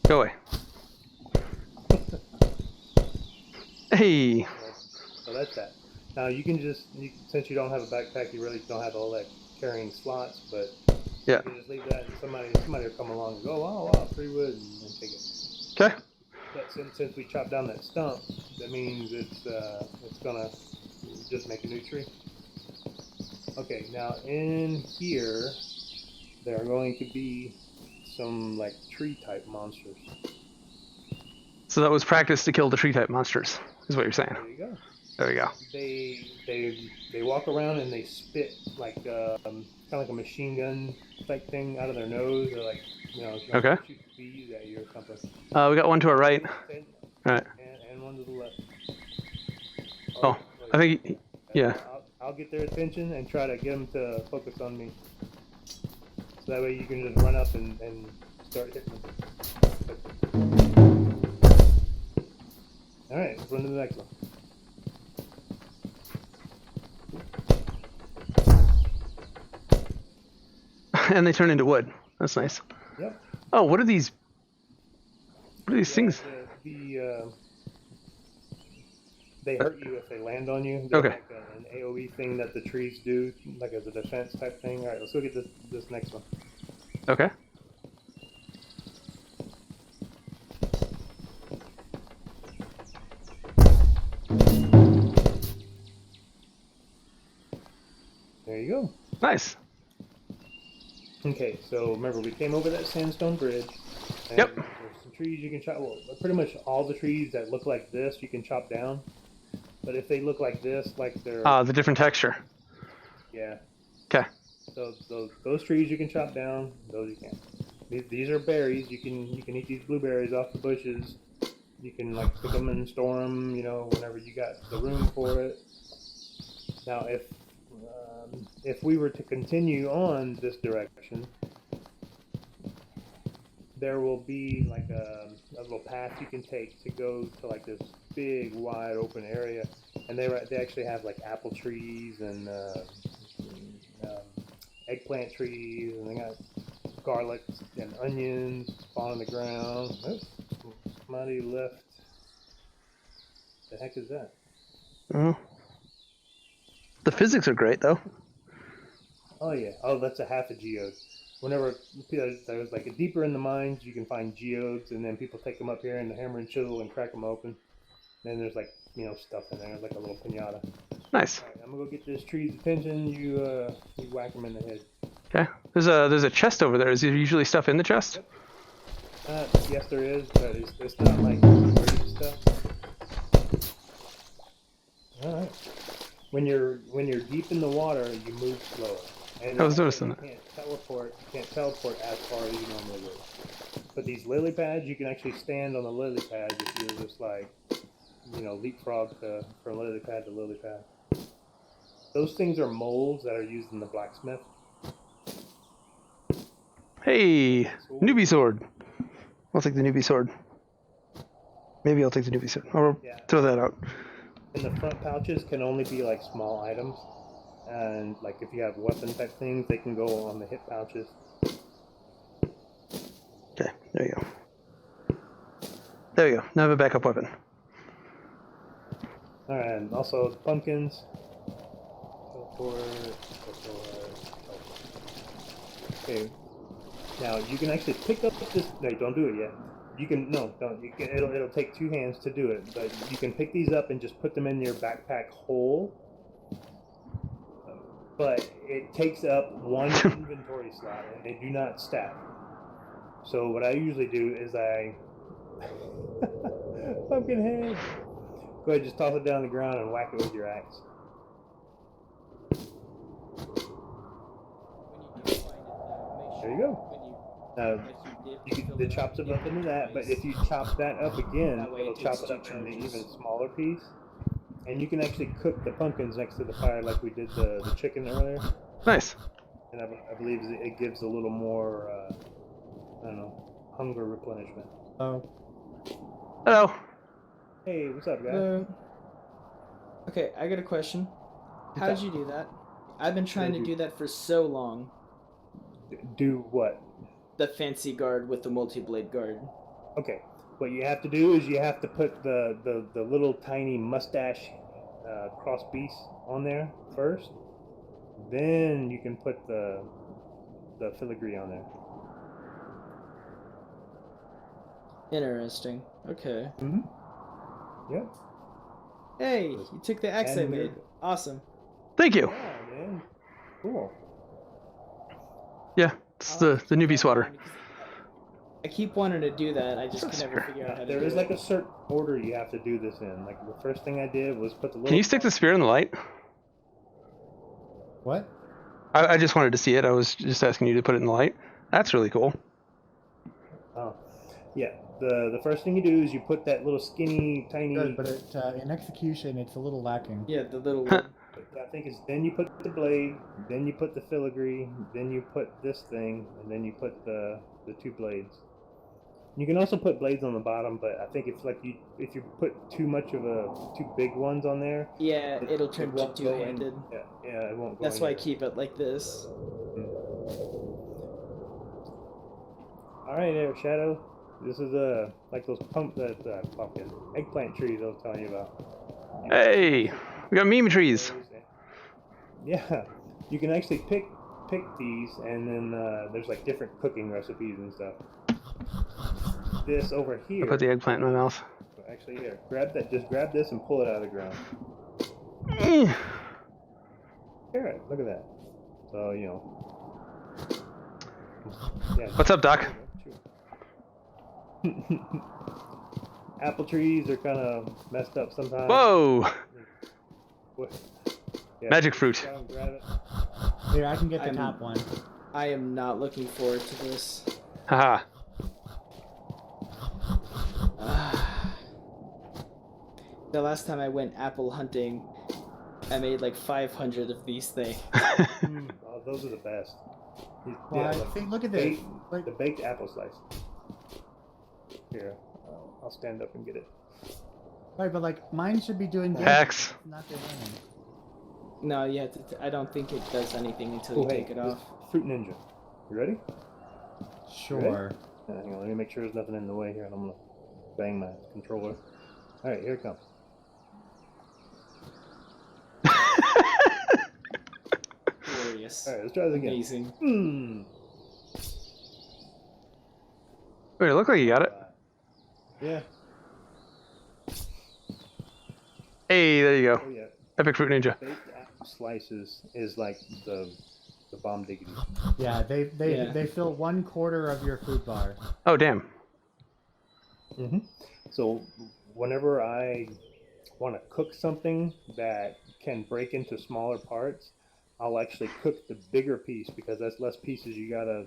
Go away. Hey. So that's that. Now you can since you don't have a backpack, you really don't have all that carrying slots, but Yeah. you can just leave that, and somebody will come along and go, oh wow, free wood, and take it. Okay. But since we chopped down that stump, that means it's gonna just make a new tree. Okay, now in here there are going to be some like tree type monsters. So that was practice to kill the tree type monsters, is what you're saying. There you go. There we go. They walk around and they spit like kind of like a machine gun type thing out of their nose, or like Okay. shoot bees at you or something. We got one to our right. And, All right. and one to the left. Oh, I think, yeah. I'll get their attention and try to get them to focus on me. So that way you can just run up and start hitting them. Alright, let's run to the next one. And they turn into wood. That's nice. Yep. Oh, what are these? What are these things? They hurt you if they land on you. They're Okay. like an AoE thing that the trees do, like as a defense type thing. Alright, let's look at this next one. Okay. There you go. Nice. Okay, so remember we came over that sandstone bridge. And Yep. There's some trees you can chop. Well, pretty much all the trees that look like this you can chop down. But if they look like this, like they're The different texture. yeah. Okay. So those trees you can chop down. Those you can't. These are berries. You can eat these blueberries off the bushes. You can like pick them and store them. Whenever you got the room for it. Now if we were to continue on this direction, there will be like a little path you can take to go to like this big wide open area, and they actually have like apple trees and eggplant trees, and they got garlic and onions on the ground. Oh, somebody left. The heck is that? Oh. The physics are great though. Oh yeah. Oh, that's a half a geode. Whenever there's like deeper in the mines, you can find geodes, and then people take them up here in the hammer and chisel and crack them open. Then there's like stuff in there, like a little pinata. Nice. All right, I'm gonna go get this tree's attention. You whack him in the head. Okay. There's a chest over there. Is there usually stuff in the chest? Yes, there is, but it's not like great stuff. All right. When you're deep in the water, you move slower. And I was noticing you that. can't teleport as far as you normally would. But these lily pads, you can actually stand on the lily pad if you're just like, leapfrog from lily pad to lily pad. Those things are molds that are used in the blacksmith. Hey, newbie sword. I'll take the newbie sword. Maybe I'll take the newbie sword. I'll throw that out. And the front pouches can only be like small items. And like if you have weapon type things, they can go on the hip pouches. Okay, there you go. There you go. Now I have a backup weapon. Alright, and also the pumpkins. Okay. Now you can actually pick up this. No, don't do it yet. You can don't. You can. It'll take 2 hands to do it, but you can pick these up and just put them in your backpack whole. But it takes up 1 inventory slot, and they do not stack. So what I usually do is pumpkin head. Go ahead, just toss it down on the ground and whack it with your axe. There you go. It chops it up into that, but if you chop that up again, it'll chop it up into an even smaller piece. And you can actually cook the pumpkins next to the fire like we did the chicken earlier. Nice. And I believe it gives a little more, hunger replenishment. Hello. Hey, what's up, guys? Okay, I got a question. How did you do that? I've been trying to do that for so long. Do what? The fancy guard with the multi-blade guard. Okay, what you have to do is you have to put the little tiny mustache cross piece on there first. Then you can put the filigree on there. Interesting. Okay. Mm-hmm. Yep. Hey, you took the axe I made. Awesome. Thank you. Yeah, man. Cool. Yeah, it's the newbie swatter. I keep wanting to do that. I just can never figure out how to do it. There is like a certain order you have to do this in. Like the first thing I did was put the little... Can you stick the spear in the light? What? I just wanted to see it. I was just asking you to put it in the light. That's really cool. Oh, yeah. The first thing you do is you put that little skinny, tiny... Good, but in execution, it's a little lacking. Yeah, the little one. I think it's then you put the blade, then you put the filigree, then you put this thing, and then you put the 2 blades. You can also put blades on the bottom, but I think it's like if you put too much of 2 big ones on there... Yeah, it'll turn to two-handed. Yeah, it won't go That's in why I there. keep it like this. Alright there, Shadow. This is like those pumpkin eggplant trees I was telling you about. Hey, we got meme trees. Yeah, you can actually pick these, and then there's like different cooking recipes and stuff. This over here. I put the eggplant in my mouth. Actually, here, grab that. Just grab this and pull it out of the ground. Carrot, look at that. So Yeah. What's up, Doc? Apple trees are kind of messed up sometimes. Whoa! Yeah, Magic fruit. grab it. Here, I can get the top one. I am not looking forward to this. Haha. The last time I went apple hunting, I made like 500 of these things. Oh, those are the best. Well, I think, look at this. The baked apple slice. Here, I'll stand up and get it. Right, but like mine should be doing damage. Axe. Not doing anything. No, you have to. I don't think it does anything until you take it off. Fruit Ninja. You ready? Sure. Hang on, let me make sure there's nothing in the way here, and I'm gonna bang my controller. All right, here it comes. Glorious. All right, let's try this again. Amazing. Wait, it looked like you got it. Yeah. Hey, there you go. Oh yeah, Epic Fruit Ninja. baked apple slices is like the bomb diggity. Yeah, Yeah. they fill 1/4 of your food bar. Oh, damn. So whenever I want to cook something that can break into smaller parts, I'll actually cook the bigger piece because that's less pieces you gotta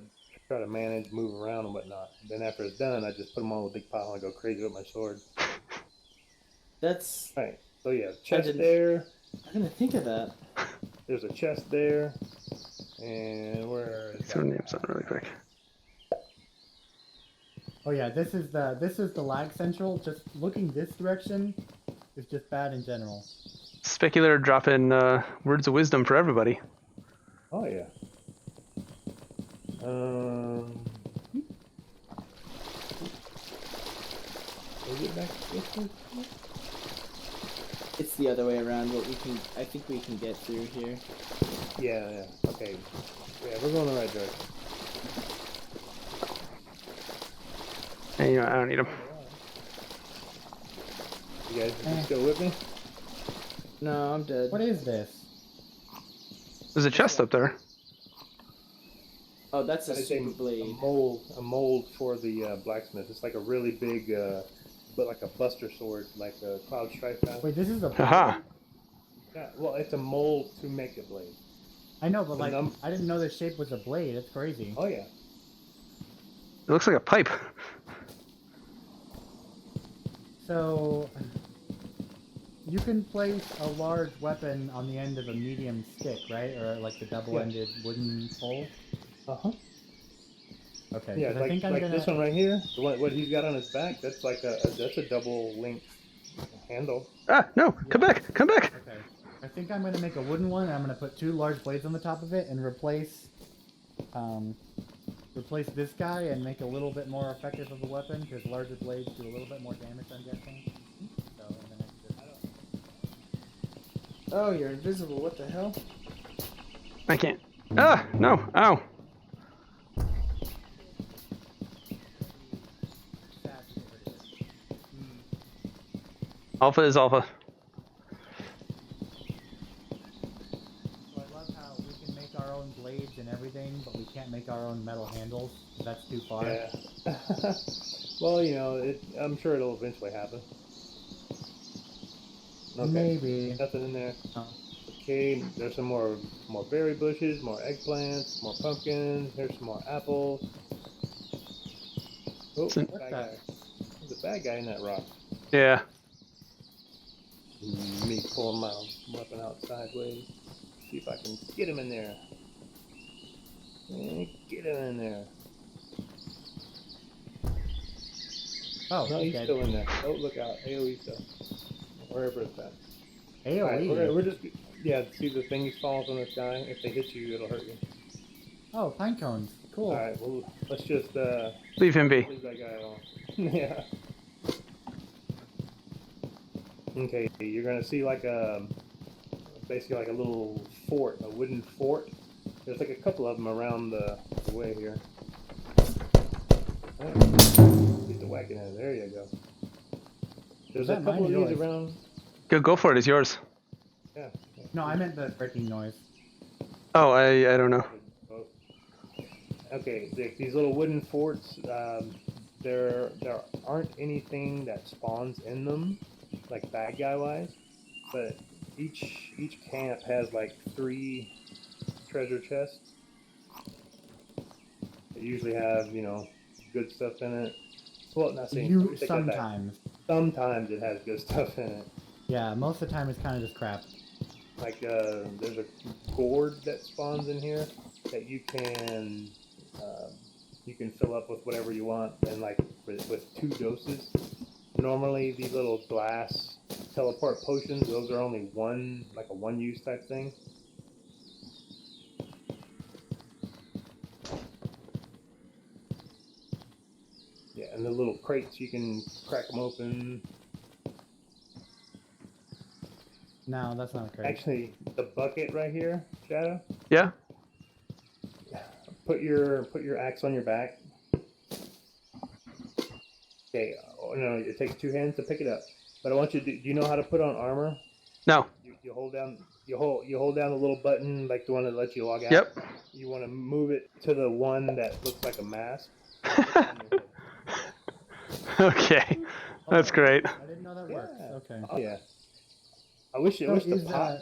try to manage, move around, and whatnot. Then after it's done, I just put them all in a big pile and go crazy with my sword. That's. All right. So yeah, chest didn't- there. I didn't think of that. There's a chest there, and where is Throw that? names on really quick. Oh yeah, this is the lag central. Just looking this direction is just bad in general. Speculator dropping words of wisdom for everybody. Oh yeah. Is it back this way? It's the other way around. But I think we can get through here. Yeah. Okay. Yeah, we're going the right direction. Hey, you know, I don't need them. You guys still with me? No, I'm dead. What is this? There's a chest up there. Oh, that's a That is super blade. a mold for the blacksmith. It's like a really big, but like a buster sword, like a cloud strike kind. Wait, this is a. Haha. Yeah, well, it's a mold to make a blade. I know, but The like, num- I didn't know the shape was a blade. It's crazy. Oh yeah. It looks like a pipe. So, you can place a large weapon on the end of a medium stick, right? Or like the double-ended wooden pole. Okay. Yeah, 'cause I like, think I'm like gonna. this one right here. The one what he's got on his back. That's like that's a double length handle. Ah, no, come back, come back. Okay. I think I'm gonna make a wooden one. And I'm gonna put 2 large blades on the top of it and replace this guy and make a little bit more effective of a weapon because larger blades do a little bit more damage, I'm guessing. So, and then I can just... Oh, you're invisible. What the hell? I can't. Ah, no, ow. Alpha is alpha. So I love how we can make our own blades and everything, but we can't make our own metal handles. That's too far. Yeah. Well, you know, I'm sure it'll eventually happen. Okay. Maybe. Nothing in there. Oh. Okay, there's some more berry bushes, more eggplants, more pumpkins. Here's some more apples. Oh, What bad the- guy. There's a bad guy in that rock. Yeah. Me pulling my weapon out sideways. See if I can get him in there. Get him in there. Oh, No, he's dead. still in there. Oh, look out. AoE stuff. Wherever it's at. AoE. Alright, we're just, yeah, see the things fall from the sky? If they hit you, it'll hurt you. Oh, pine cones. Cool. Alright, well, let's just, Leave him be. leave that guy alone. Yeah. Okay, you're gonna see like basically like a little fort, a wooden fort. There's like a couple of them around the way here. Alright, get the wagon in. There you go. There's a that mine couple of or these yours? around. Go for it. It's yours. Yeah. No, I meant the breaking noise. Oh, I don't know. Okay, these little wooden forts, there aren't anything that spawns in them, like bad guy wise, but each camp has like 3 treasure chests. They usually have, you know, good stuff in it. Well, not saying You take that back. sometimes. Sometimes it has good stuff in it. Yeah, most of the time it's kind of just crap. Like there's a gourd that spawns in here that you can fill up with whatever you want, and like with 2 doses. Normally these little glass teleport potions, those are only like a one use type thing. Yeah, and the little crates, you can crack them open. No, that's not great. Actually, the bucket right here, Shadow. Yeah. Put your axe on your back. Okay. Oh, no, it takes 2 hands to pick it up. But I want you to. Do you know how to put on armor? No. You hold down you hold down the little button like the one that lets you log out. Yep. You want to move it to the one that looks like a mask. Okay. That's great. I didn't know that worked. Okay. Oh yeah. I wish So the pot.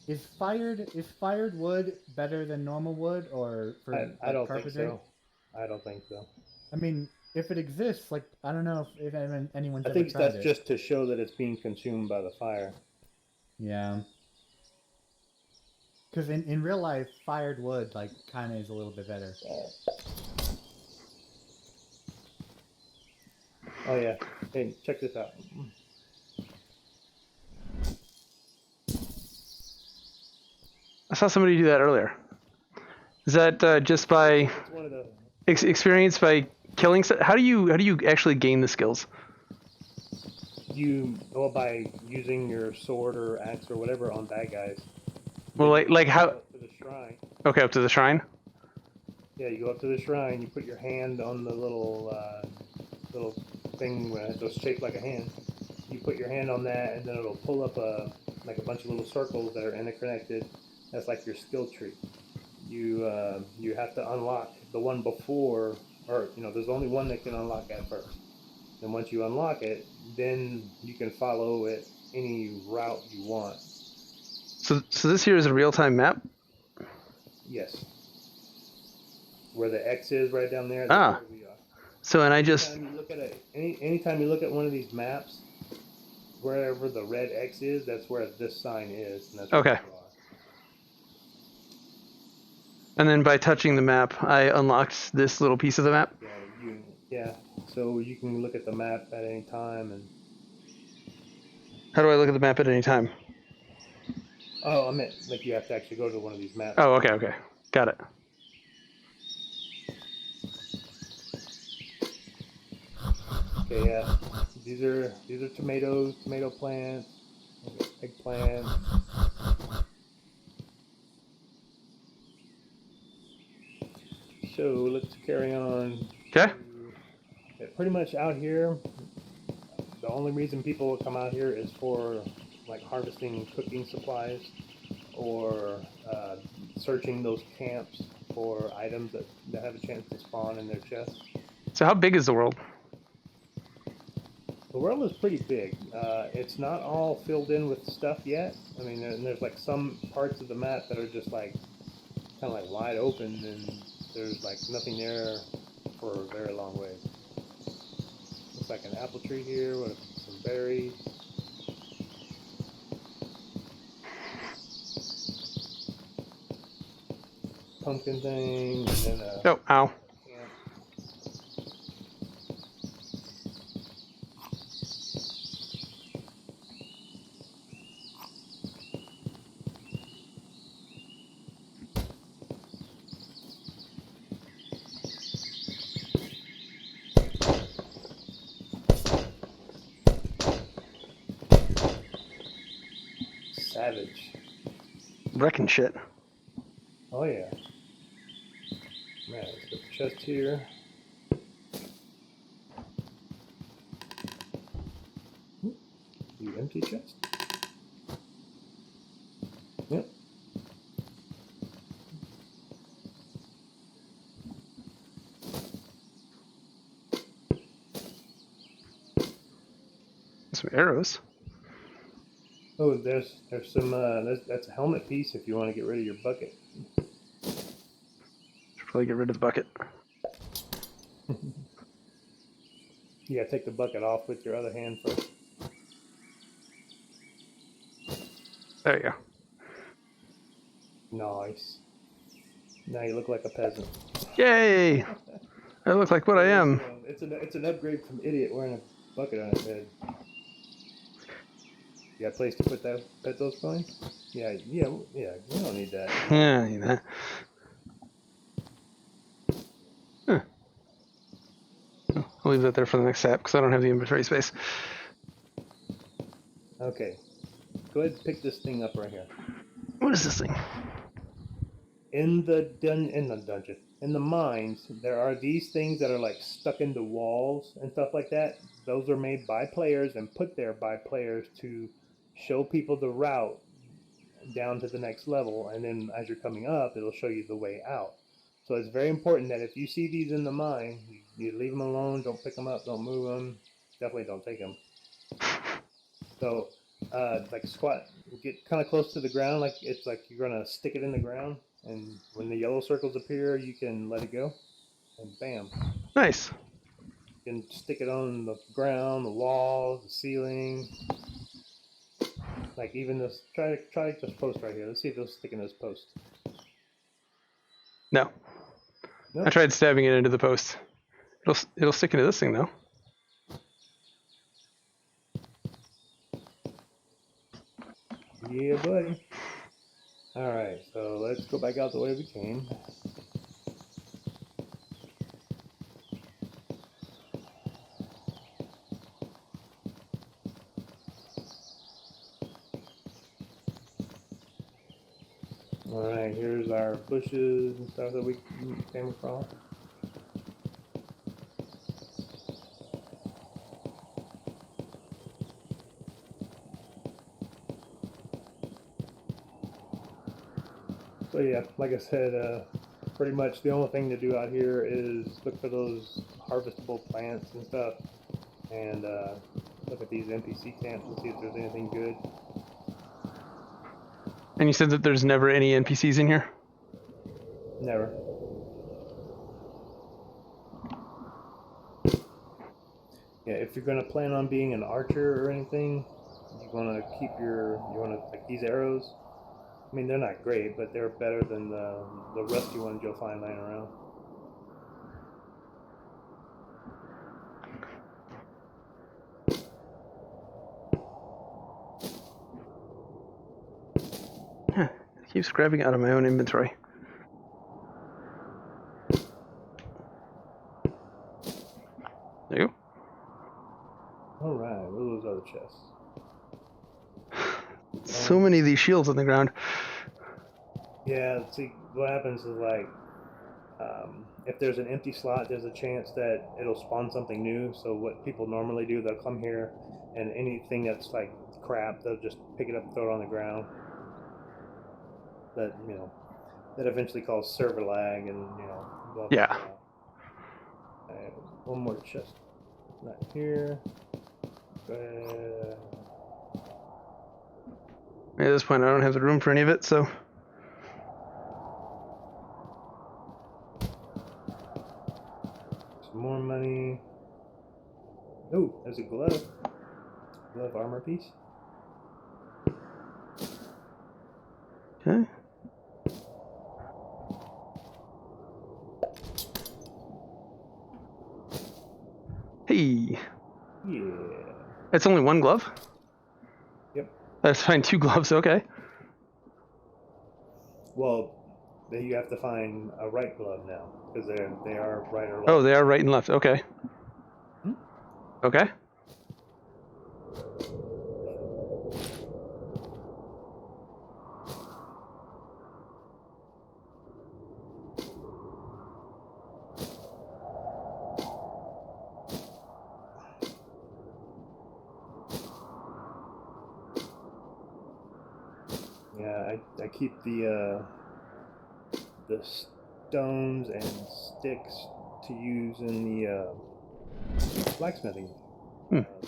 is fired wood better than normal wood, or for I don't think carpentry? so. I don't think so. I mean, if it exists, like I don't know if anyone's I ever think tried that's it. just to show that it's being consumed by the fire. Yeah. Because in real life, fired wood like kind of is a little bit better. Oh yeah. Hey, check this out. I saw somebody do that earlier. Is that just by It's one of the. experience by killing? How do you actually gain the skills? You go by using your sword or axe or whatever on bad guys. Well, like how? Up to the shrine. Okay, up to the shrine. Yeah, you go up to the shrine. You put your hand on the little thing that's shaped like a hand. You put your hand on that, and then it'll pull up a bunch of little circles that are interconnected. That's like your skill tree. You have to unlock the one before, or there's only one that can unlock that first. And once you unlock it, then you can follow it any route you want. So this here is a real-time map? Yes. Where the X is right down there. Ah. Where we are. So and I just. Anytime you look at anytime you look at one of these maps, wherever the red X is, that's where this sign is. And that's where Okay. you are. And then by touching the map, I unlocked this little piece of the map. Yeah. So you can look at the map at any time and. How do I look at the map at any time? Oh, I meant like you have to actually go to one of these maps. Oh, okay. Got it. Okay, yeah. These are tomatoes, tomato plants, eggplant. So let's carry on. Okay. Yeah, pretty much out here, the only reason people will come out here is for like harvesting cooking supplies or searching those camps for items that have a chance to spawn in their chests. So how big is the world? The world is pretty big. It's not all filled in with stuff yet. I mean, there's like some parts of the map that are just like kind of like wide open, and there's like nothing there for a very long way. Looks like an apple tree here with some berries. Pumpkin thing, and then a Oh, ow. camp. Savage. Wrecking shit. Oh yeah. Man, let's put the chest here. The empty chest. Yep. Some arrows. Oh, there's some. That's a helmet piece if you want to get rid of your bucket. Should probably get rid of the bucket. You gotta take the bucket off with your other hand first. There you go. Nice. Now you look like a peasant. Yay! I look like what I am. It's an upgrade from idiot wearing a bucket on his head. You got a place to put those coins? Yeah. You don't need that. Yeah, you know. Huh. I'll leave that there for the next step because I don't have the inventory space. Okay. Go ahead and pick this thing up right here. What is this thing? In the dungeon, in the mines, there are these things that are like stuck into walls and stuff like that. Those are made by players and put there by players to show people the route down to the next level, and then as you're coming up, it'll show you the way out. So it's very important that if you see these in the mine, you leave them alone. Don't pick them up. Don't move them. Definitely don't take them. So, like squat, get kind of close to the ground, like it's like you're gonna stick it in the ground, and when the yellow circles appear, you can let it go, and bam, Nice. you can stick it on the ground, the walls, the ceiling. Like even this, try this post right here. Let's see if it'll stick in this post. No. Nope. I tried stabbing it into the post. It'll stick into this thing though. Yeah, buddy. All right, so let's go back out the way we came. All right, here's our bushes and stuff that we came across. So yeah, like I said, pretty much the only thing to do out here is look for those harvestable plants and stuff, and look at these NPC camps and see if there's anything good. And you said that there's never any NPCs in here? Never. Yeah, if you're gonna plan on being an archer or anything, you wanna like these arrows. I mean, they're not great, but they're better than the rusty ones you'll find lying around. It keeps grabbing out of my own inventory. There you go. Alright, what are those other chests? So many of these shields on the ground. Yeah, see, what happens is like, if there's an empty slot, there's a chance that it'll spawn something new. So what people normally do, they'll come here, and anything that's like crap, they'll just pick it up and throw it on the ground. That, you know, that eventually causes server lag, and, you know, blah, blah, Yeah. blah. One more chest. Not here. At this point, I don't have the room for any of it, so... Some more money. Oh, there's a glove. Glove armor piece. Okay. Hey! Yeah. It's only one glove? Yep. Let's find 2 gloves, okay. Well, then you have to find a right glove now, because they are right or left. Oh, they are right and left, okay. Hmm? Okay. Yeah, I keep the stones and sticks to use in the blacksmithing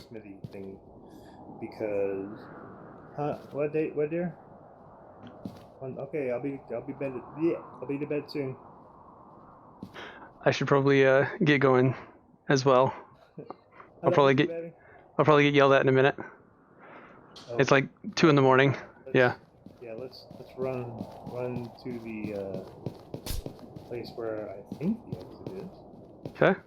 smithy thing, because what dear? Okay, I'll be to bed soon. I should probably get going as well. I'll probably get yelled at in a minute. Oh, It's like 2 in the morning. Yeah. Yeah, let's run to the place where I think the exit is. Okay.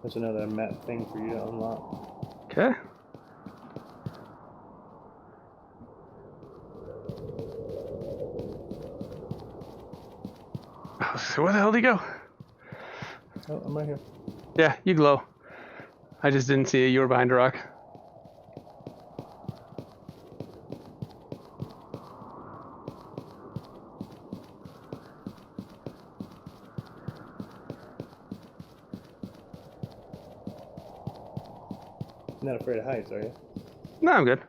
There's another map thing for you to unlock. Okay. So where the hell did he go? Oh, I'm right here. Yeah, you glow. I just didn't see you. You were behind a rock. You're not afraid of heights, are you? No, I'm good.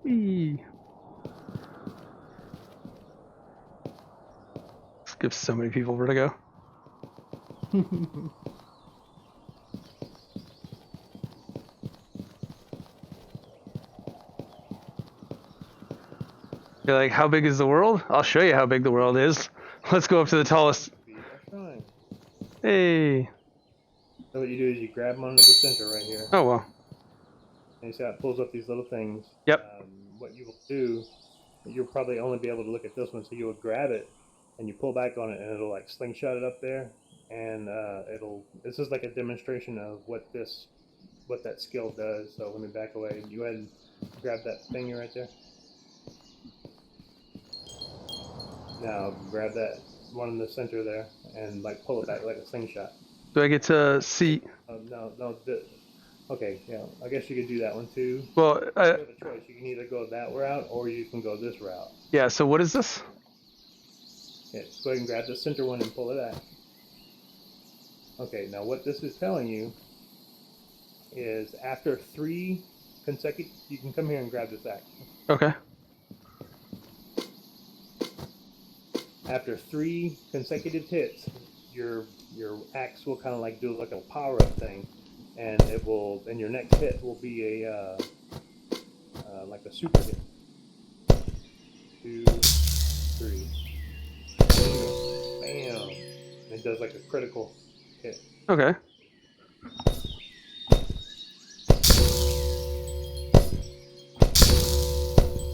Whee. This gives so many people vertigo. You're like, how big is the world? I'll show you how big the world is. Let's go up to the tallest. Fine. Hey. So what you do is you grab them onto the center right here. Oh, well. And you see how it pulls up these little things. Yep. What you will do, you'll probably only be able to look at this one, so you will grab it and you pull back on it and it'll like slingshot it up there. And this is like a demonstration of what that skill does. So let me back away. You go ahead and grab that thingy right there. Now grab that one in the center there and like pull it back like a slingshot. Do I get to see? No. Okay, yeah. I guess you could do that one too. Well, You have a choice. You can either go that route or you can go this route. yeah, so what is this? Yeah, just go ahead and grab the center one and pull it out. Okay, now what this is telling you is after 3 consecutive, you can come here and grab this axe. Okay. After 3 consecutive hits, your axe will kind of like do like a power up thing, and your next hit will be a like a super hit. 2, 3, bam! It does like a critical hit. Okay.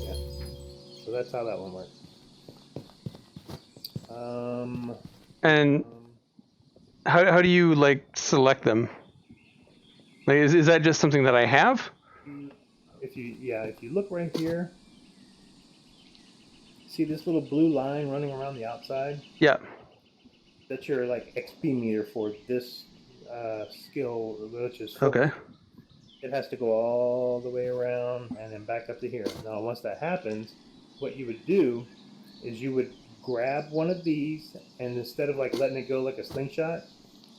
Yeah. So that's how that one works. And how do you like select them? Like, is that just something that I have? If you look right here, see this little blue line running around the outside? Yeah. That's your like XP meter for this skill, which is Okay. It has to go all the way around and then back up to here. Now, once that happens, what you would do is you would grab one of these, and instead of like letting it go like a slingshot,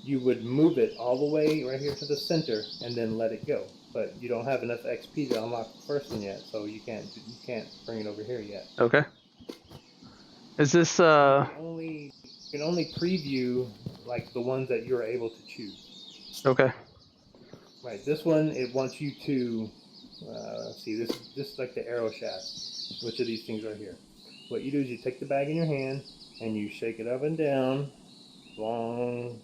you would move it all the way right here to the center and then let it go. But you don't have enough XP to unlock the first one yet, so you can't bring it over here yet. Okay. Is this You can only preview like the ones that you're able to choose. Okay. Right. This one, it wants you to see this is like the arrow shaft. Which of these things are here? What you do is you take the bag in your hand and you shake it up and down, long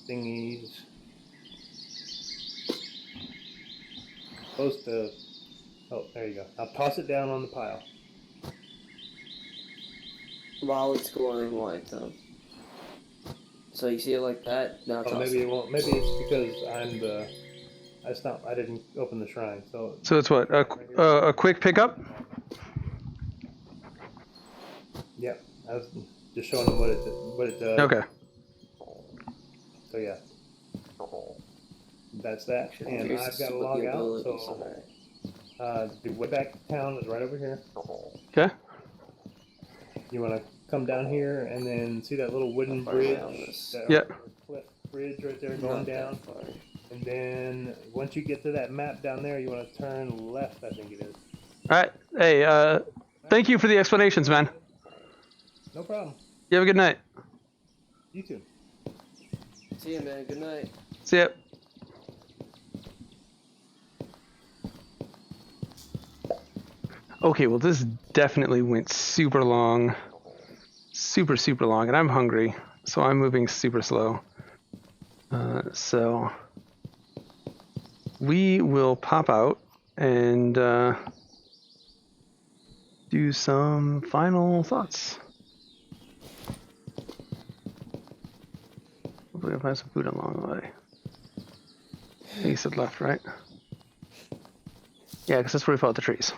thingies. Supposed to. Oh, there you go. Now toss it down on the pile. While it's going white though. So you see it like that? Now it's Maybe it won't. Maybe it's because I didn't open the shrine. So it's what a quick pickup? Yeah, I was just showing them what it does. Okay. So yeah, that's that. And I've got to log out. So the way back to town is right over here. Okay. You want to come down here and then see that little wooden bridge? Yeah. Cliff bridge right there going down. And then once you get to that map down there, you want to turn left, I think it is. All right. Hey, thank you for the explanations, man. No problem. You have a good night. You too. See ya, man. Good night. See ya. Okay, well this definitely went super long. Super long, and I'm hungry, so I'm moving super slow. So we will pop out and do some final thoughts. Hopefully I'll find some food along the way. I think he said left, right? Yeah, because that's where we fought the trees.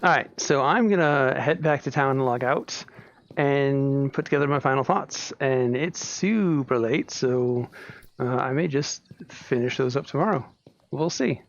Alright, so I'm gonna head back to town and log out and put together my final thoughts. And it's super late, so I may just finish those up tomorrow. We'll see.